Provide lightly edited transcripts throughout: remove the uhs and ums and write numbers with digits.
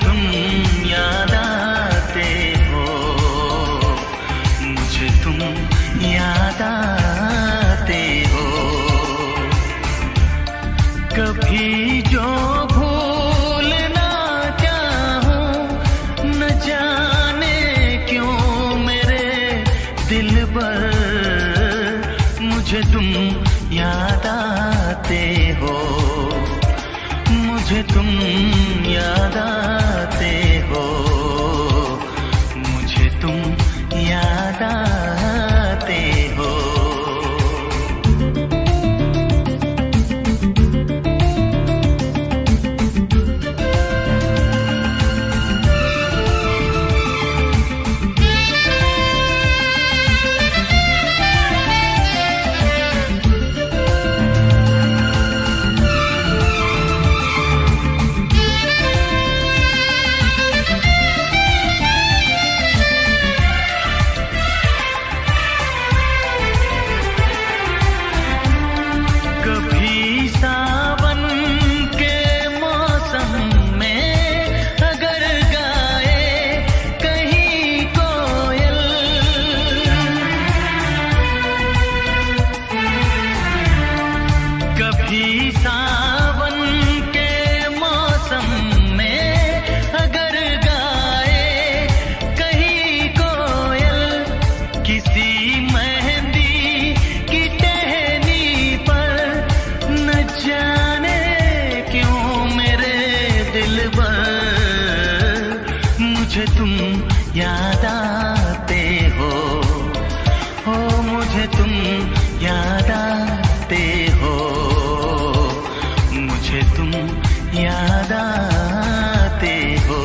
तुम याद आते हो, मुझे तुम याद आते हो। कभी जो भूल ना चाहूं, न जाने क्यों मेरे दिल पर मुझे तुम याद आते हो, मुझे तुम याद आते हो, मुझे तुम याद आते हो। सावन के मौसम में अगर गाए कहीं कोयल, किसी मेहंदी की टहनी पर, न जाने क्यों मेरे दिल पर मुझे तुम याद आते हो, मुझे तुम याद आते हो, मुझे तुम याद आते हो।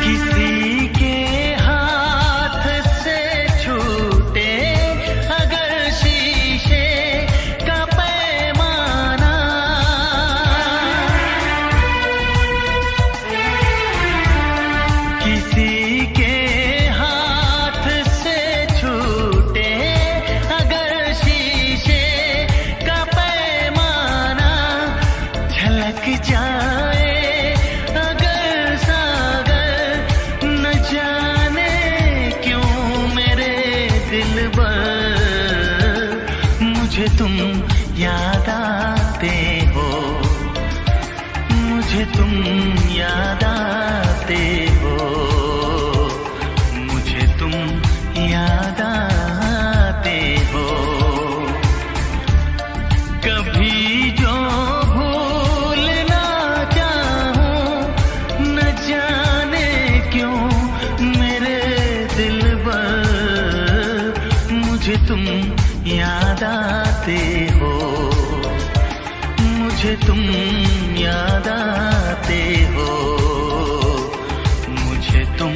किसी के हाथ से छूटे अगर शीशे का पैमाना, किसी के हाथ से छूटे अगर शीशे का पैमाना, झलक जाए मुझे तुम याद आते हो, मुझे तुम याद आते हो, मुझे तुम याद आते हो। कभी जो भूल ना चाहूं, न जाने क्यों मेरे दिल पर मुझे तुम याद आते हो, मुझे तुम याद आते हो, मुझे तुम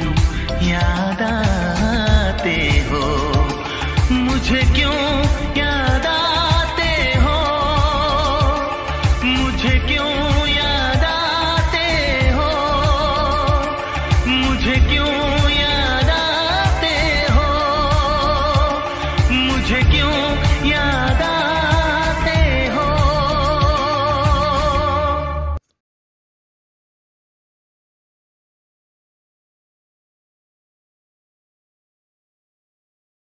याद आते हो, मुझे